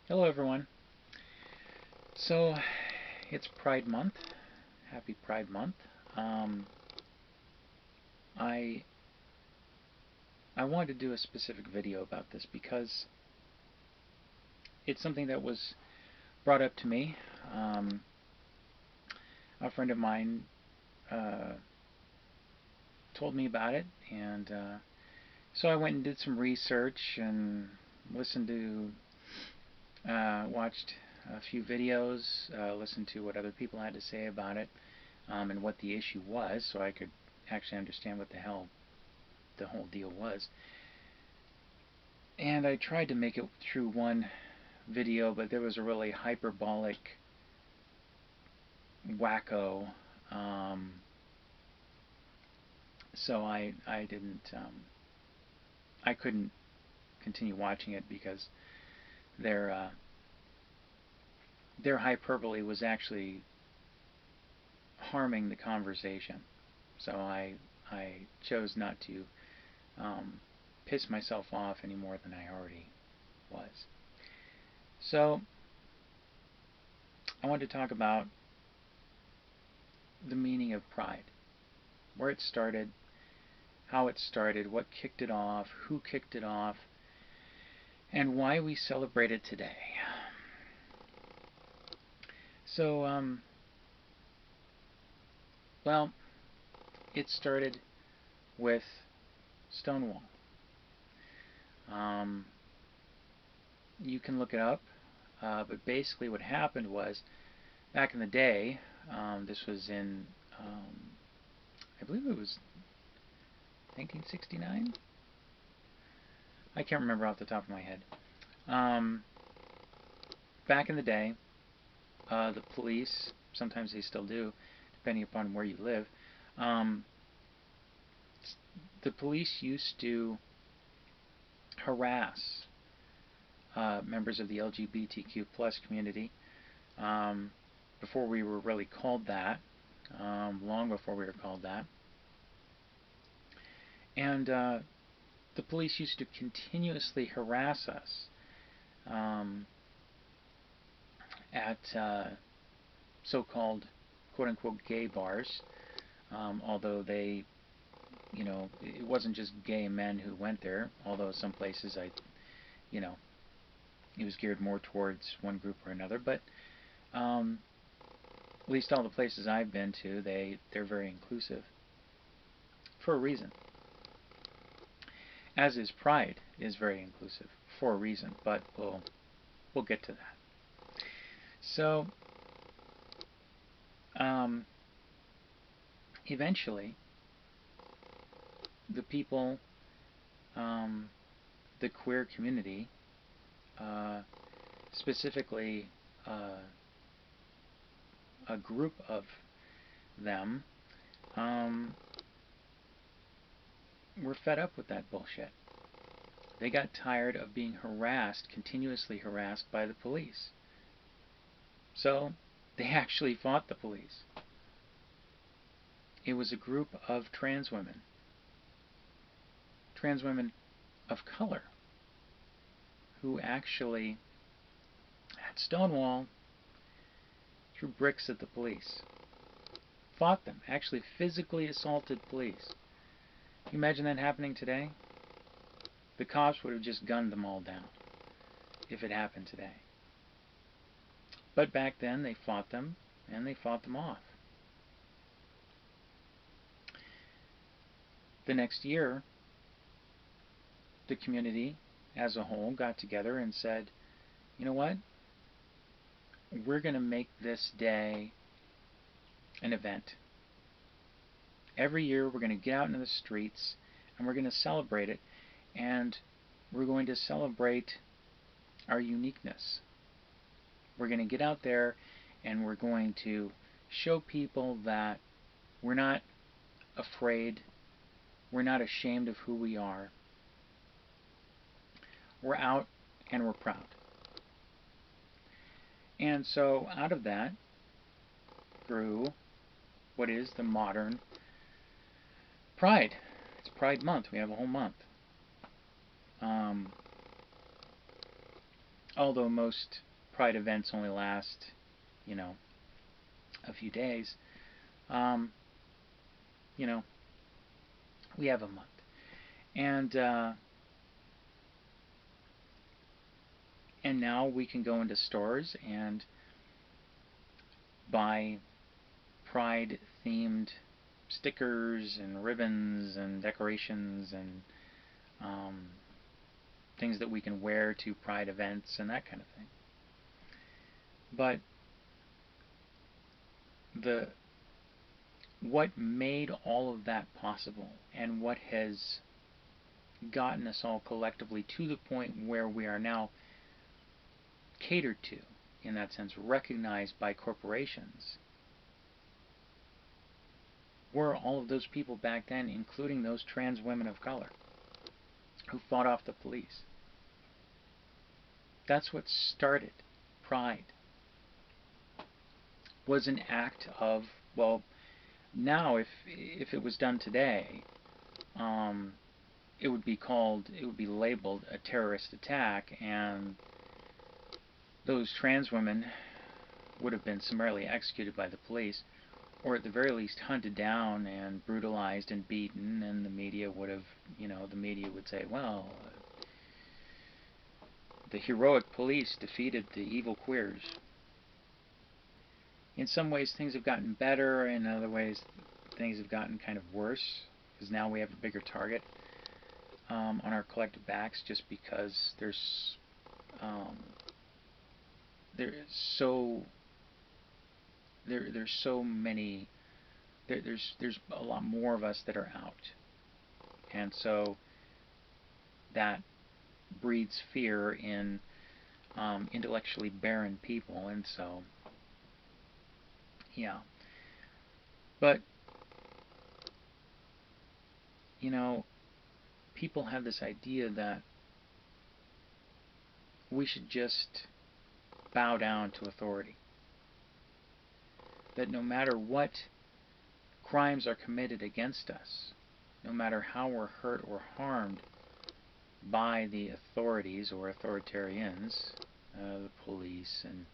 Hello everyone. So it's Pride Month. Happy Pride Month. Um, I I wanted to do a specific video about this because it's something that was brought up to me. Um, a friend of mine uh, told me about it, and so I went and did some research and listened to, watched a few videos, listened to what other people had to say about it, and what the issue was, so I could actually understand what the hell the whole deal was. And I tried to make it through one video, but there was a really hyperbolic, wacko, um, so I didn't I couldn't continue watching it because their uh, their hyperbole was actually harming the conversation. So I chose not to um, piss myself off any more than I already was. So I want to talk about the meaning of pride, where it started, how it started, what kicked it off, who kicked it off, and why we celebrate it today. So, well, it started with Stonewall. Um, you can look it up, but basically what happened was, back in the day, this was in, I believe it was 1969? I can't remember off the top of my head. Um, Back in the day, the police, sometimes they still do, depending upon where you live, um, the police used to harass members of the LGBTQ plus community um, before we were really called that, long before we were called that. And the police used to continuously harass us um, at so-called quote-unquote gay bars, although they, it wasn't just gay men who went there, although some places you know, it was geared more towards one group or another, but um, at least all the places I've been to, they're very inclusive for a reason. As is Pride is very inclusive for a reason, but we'll get to that. So um, eventually, the people, um, the queer community, uh, specifically a group of them, um, were fed up with that bullshit. They got tired of being harassed, continuously harassed by the police. So they actually fought the police. It was a group of trans women of color, who actually, at Stonewall, threw bricks at the police, fought them, actually physically assaulted police. Can you imagine that happening today? The cops would have just gunned them all down if it happened today. But back then they fought them, and they fought them off. The next year, the community as a whole got together and said, you know what? We're going to make this day an event. Every year we're going to get out into the streets and we're going to celebrate it, and we're going to celebrate our uniqueness. We're going to get out there and we're going to show people that we're not afraid, we're not ashamed of who we are. We're out and we're proud. And so out of that grew what is the modern Pride. It's Pride Month. We have a whole month. Um, although most Pride events only last, you know, a few days, um, you know, we have a month. And and now we can go into stores and buy Pride themed stickers and ribbons and decorations and um, things that we can wear to Pride events and that kind of thing. But the what made all of that possible and what has gotten us all collectively to the point where we are now catered to, in that sense, recognized by corporations, were all of those people back then, including those trans women of color who fought off the police. That's what started Pride. Was an act of, well, now if it was done today, um, it would be labeled a terrorist attack, and those trans women would have been summarily executed by the police, or at the very least hunted down and brutalized and beaten, and the media would have, the media would say, well, the heroic police defeated the evil queers. In some ways things have gotten better, in other ways things have gotten kind of worse, because now we have a bigger target on our collective backs, just because there's so many, there's a lot more of us that are out, and so that breeds fear in intellectually barren people, and so yeah. But people have this idea that we should just bow down to authority, that no matter what crimes are committed against us, no matter how we're hurt or harmed by the authorities or authoritarians, the police and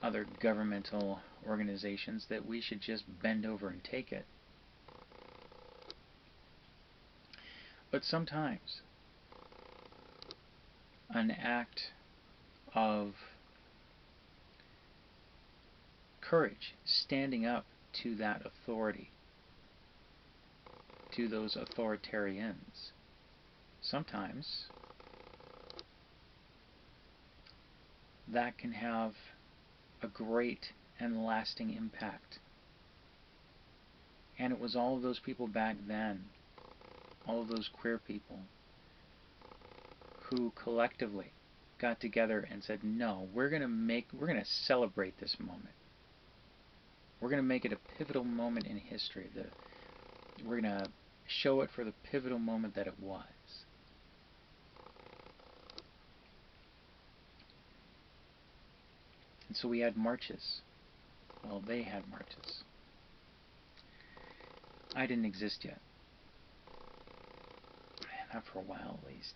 other governmental organizations, that we should just bend over and take it. But sometimes an act of courage, standing up to that authority, to those authoritarians, sometimes that can have a great and lasting impact. And it was all of those people back then, all of those queer people, who collectively got together and said, no, we're going to celebrate this moment. We're going to make it a pivotal moment in history. We're going to show it for the pivotal moment that it was. And so we had marches. Well, they had marches. I didn't exist yet. Not for a while, at least.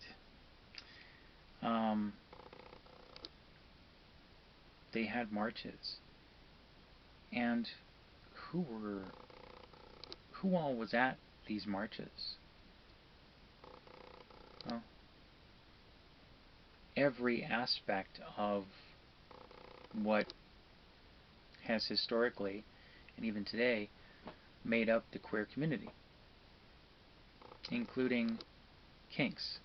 They had marches. And who all was at these marches? Well, every aspect of what has historically, and even today, made up the queer community, including kinks.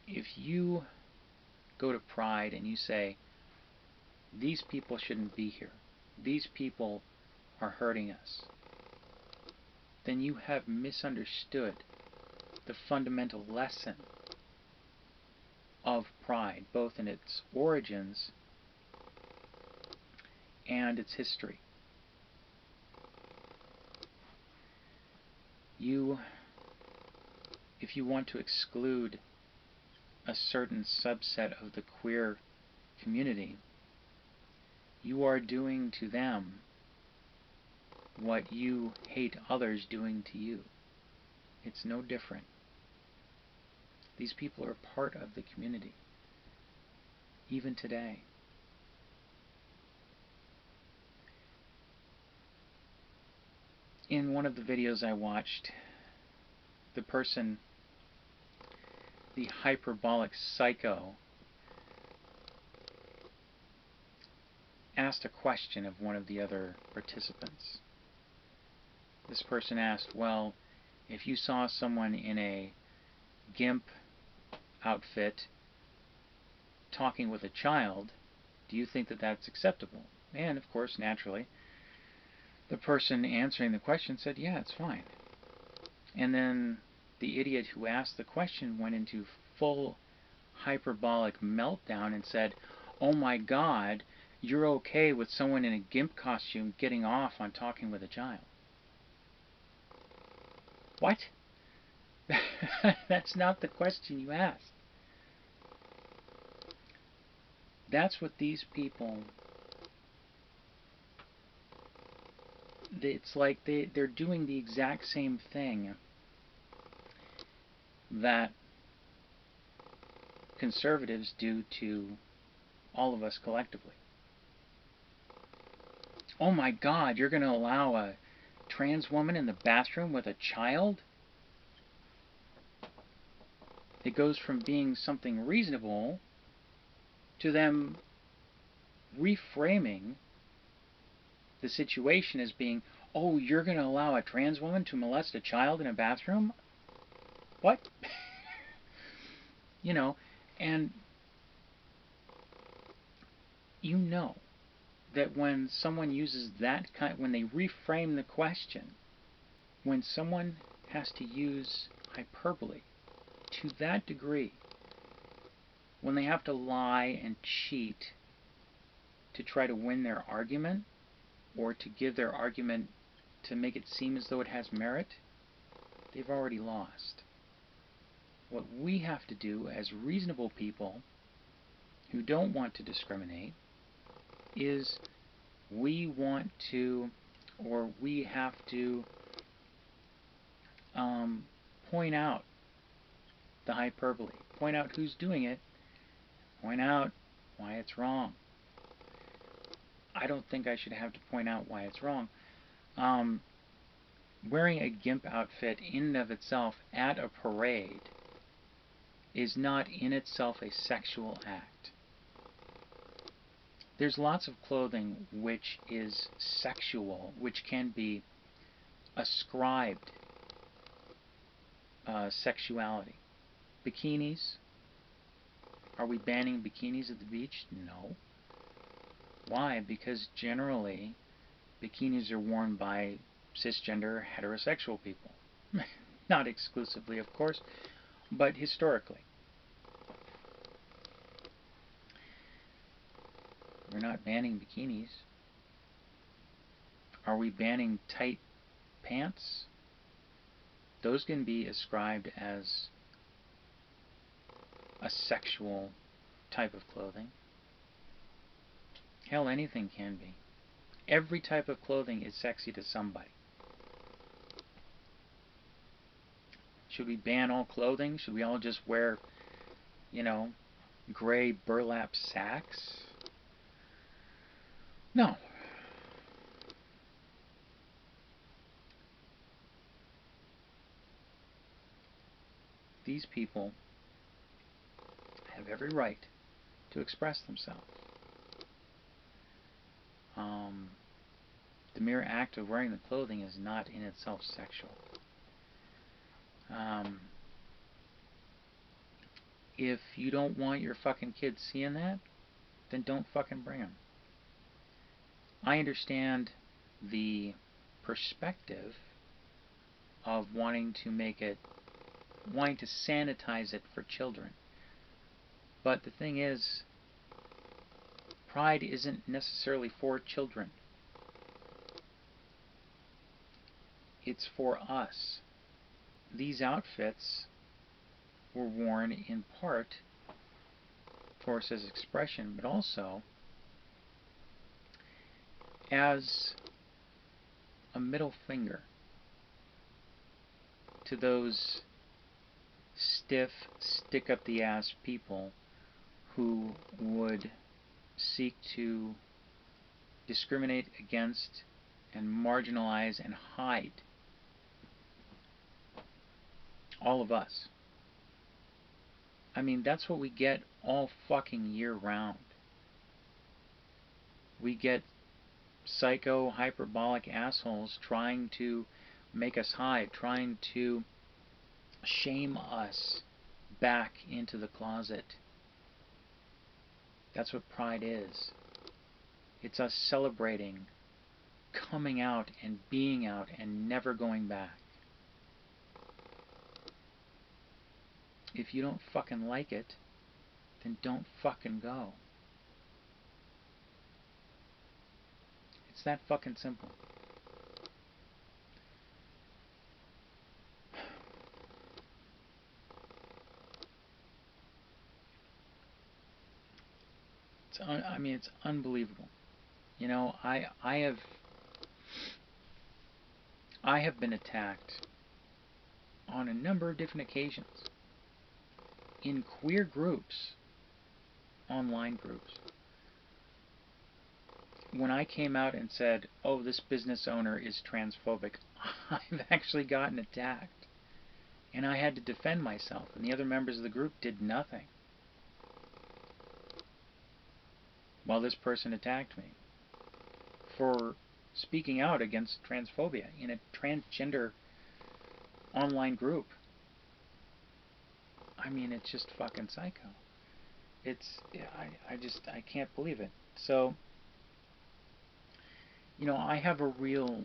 If you go to Pride and you say, these people shouldn't be here, these people are hurting us, then you have misunderstood the fundamental lesson of Pride, both in its origins and its history. If you want to exclude a certain subset of the queer community, you are doing to them what you hate others doing to you. It's no different. These people are part of the community, even today. In one of the videos I watched, the person, the hyperbolic psycho, asked a question of one of the other participants. This person asked, well, if you saw someone in a GIMP outfit talking with a child, do you think that that's acceptable? And of course, naturally, the person answering the question said, yeah, it's fine. And then the idiot who asked the question went into full hyperbolic meltdown and said, oh my God, you're okay with someone in a GIMP costume getting off on talking with a child. What? That's not the question you asked. That's what these people, it's like they're doing the exact same thing that conservatives do to all of us collectively. Oh my God, you're going to allow a trans woman in the bathroom with a child? It goes from being something reasonable to them reframing the situation as being, oh, you're going to allow a trans woman to molest a child in a bathroom? What? You know, and you know that when someone uses that kind, when they reframe the question, when someone has to use hyperbole to that degree, when they have to lie and cheat to try to win their argument, or to give their argument to make it seem as though it has merit, they've already lost. What we have to do as reasonable people who don't want to discriminate is we have to point out the hyperbole, point out who's doing it, point out why it's wrong. I don't think I should have to point out why it's wrong. Wearing a GIMP outfit in and of itself at a parade is not in itself a sexual act. There's lots of clothing which is sexual, which can be ascribed sexuality. Bikinis. Are we banning bikinis at the beach? No. Why? Because generally bikinis are worn by cisgender heterosexual people. Not exclusively, of course, but historically. We're not banning bikinis. Are we banning tight pants? Those can be ascribed as a sexual type of clothing. Hell, anything can be. Every type of clothing is sexy to somebody. Should we ban all clothing? Should we all just wear, gray burlap sacks? No. These people have every right to express themselves. The mere act of wearing the clothing is not in itself sexual. If you don't want your fucking kids seeing that, then don't fucking bring them. I understand the perspective of wanting to sanitize it for children. But the thing is, Pride isn't necessarily for children. It's for us. These outfits were worn in part, of course, as expression, but also as a middle finger to those stiff, stick-up-the-ass people who would seek to discriminate against and marginalize and hide all of us. I mean, that's what we get all fucking year round. We get psycho, hyperbolic assholes trying to make us hide, trying to shame us back into the closet. That's what pride is. It's us celebrating, coming out and being out and never going back. If you don't fucking like it, then don't fucking go. It's that fucking simple. I mean, it's unbelievable. You know, I have been attacked on a number of different occasions in queer groups, online groups. When I came out and said, oh, this business owner is transphobic, I've actually gotten attacked. And I had to defend myself, and the other members of the group did nothing while this person attacked me for speaking out against transphobia in a transgender online group. I mean, it's just fucking psycho. I can't believe it. So, you know, I have a real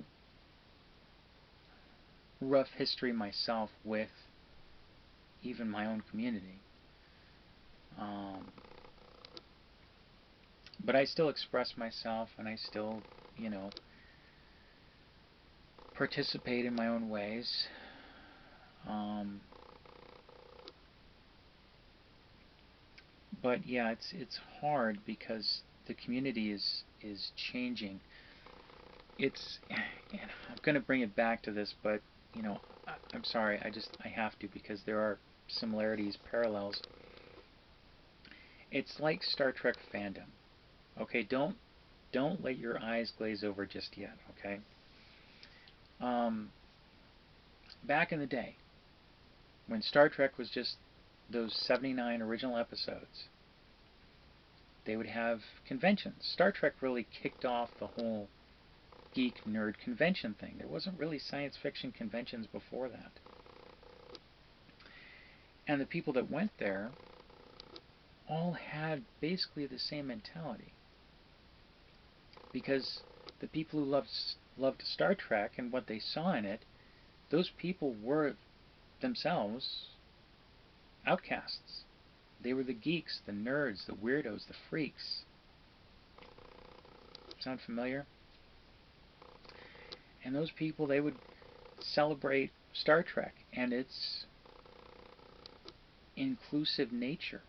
rough history myself with even my own community. But I still express myself, and I still, you know, participate in my own ways. But yeah, it's hard because the community is changing. I'm going to bring it back to this, but you know, I'm sorry, I have to, because there are similarities, parallels. It's like Star Trek fandom. Okay, don't let your eyes glaze over just yet. Okay. Back in the day, when Star Trek was just those 79 original episodes, they would have conventions. Star Trek really kicked off the whole geek nerd convention thing. There wasn't really science fiction conventions before that. And the people that went there all had basically the same mentality. Because the people who loved Star Trek and what they saw in it, those people were themselves outcasts. They were the geeks, the nerds, the weirdos, the freaks. Sound familiar? And those people, they would celebrate Star Trek and its inclusive nature.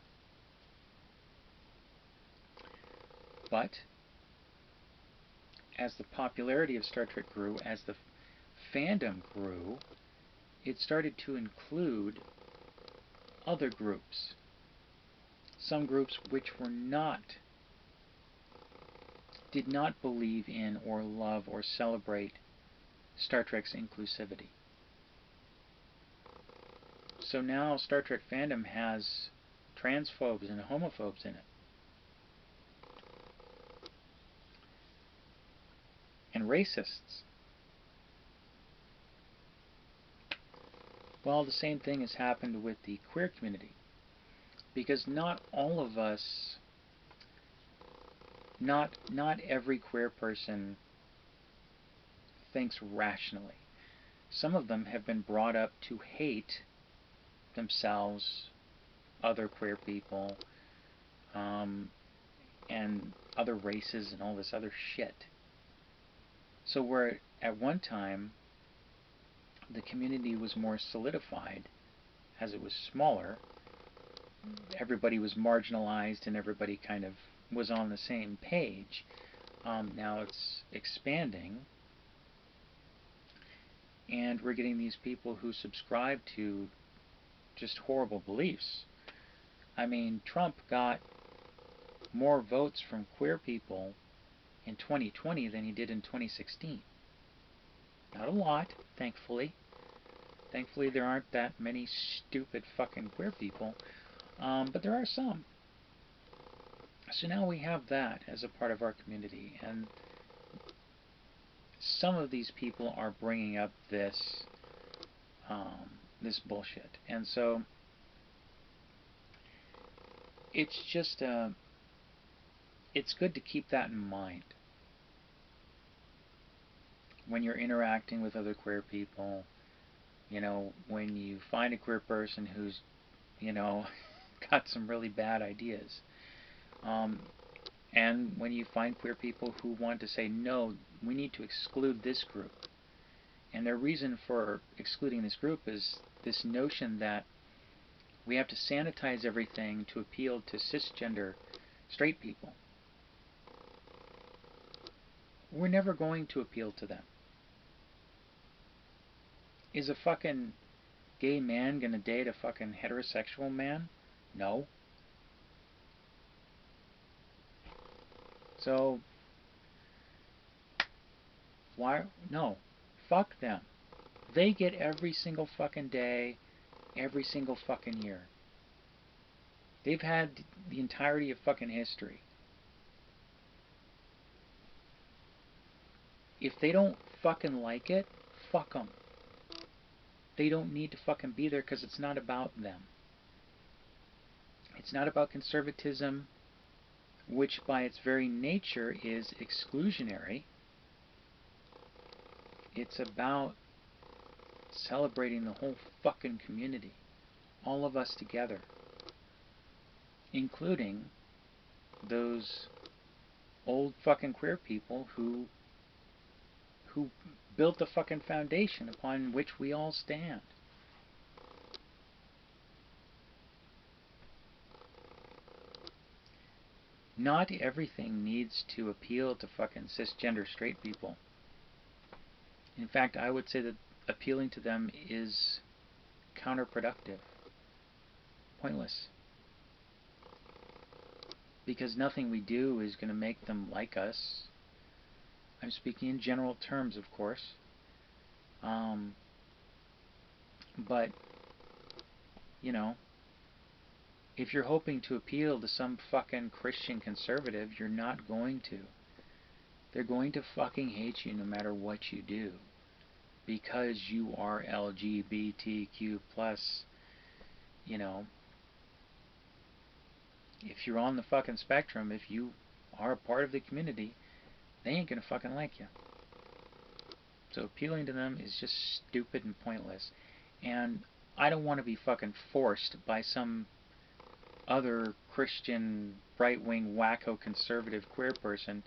But as the popularity of Star Trek grew, as the fandom grew, it started to include other groups. Some groups which did not believe in or love or celebrate Star Trek's inclusivity. So now Star Trek fandom has transphobes and homophobes in it. And racists. Well, the same thing has happened with the queer community. Because not all of us, not every queer person thinks rationally. Some of them have been brought up to hate themselves, other queer people, and other races and all this other shit. So where at one time the community was more solidified, as it was smaller, everybody was marginalized and everybody kind of was on the same page. Now it's expanding, And we're getting these people who subscribe to just horrible beliefs. I mean, Trump got more votes from queer people in 2020 than he did in 2016. Not a lot, thankfully. Thankfully, there aren't that many stupid fucking queer people, but there are some. So now we have that as a part of our community, and some of these people are bringing up this bullshit, and so it's just it's good to keep that in mind when you're interacting with other queer people. You know, when you find a queer person who's, you know, got some really bad ideas. And when you find queer people who want to say, no, we need to exclude this group. And their reason for excluding this group is this notion that we have to sanitize everything to appeal to cisgender straight people. We're never going to appeal to them. Is a fucking gay man gonna date a fucking heterosexual man? No. So, why? No. Fuck them. They get every single fucking day, every single fucking year. They've had the entirety of fucking history. If they don't fucking like it, fuck them. They don't need to fucking be there because it's not about them. It's not about conservatism, which by its very nature is exclusionary. It's about celebrating the whole fucking community. All of us together. Including those old fucking queer people who built the fucking foundation upon which we all stand. Not everything needs to appeal to fucking cisgender straight people. In fact, I would say that appealing to them is counterproductive. Pointless. Because nothing we do is going to make them like us. I'm speaking in general terms, of course. But, you know, if you're hoping to appeal to some fucking Christian conservative, you're not going to. They're going to fucking hate you no matter what you do. Because you are LGBTQ+, you know. If you're on the fucking spectrum, if you are a part of the community, they ain't gonna fucking like you. So appealing to them is just stupid and pointless. And I don't want to be fucking forced by some other Christian right-wing wacko conservative queer person.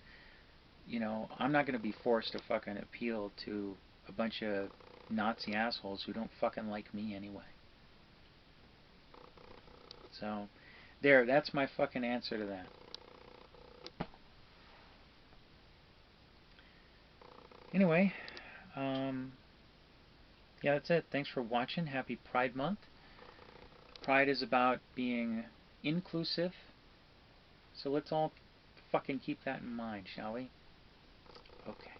You know, I'm not going to be forced to fucking appeal to a bunch of Nazi assholes who don't fucking like me anyway. So, there, that's my fucking answer to that. Anyway, yeah, that's it. Thanks for watching. Happy Pride Month. Pride is about being inclusive. So let's all fucking keep that in mind, shall we? Okay.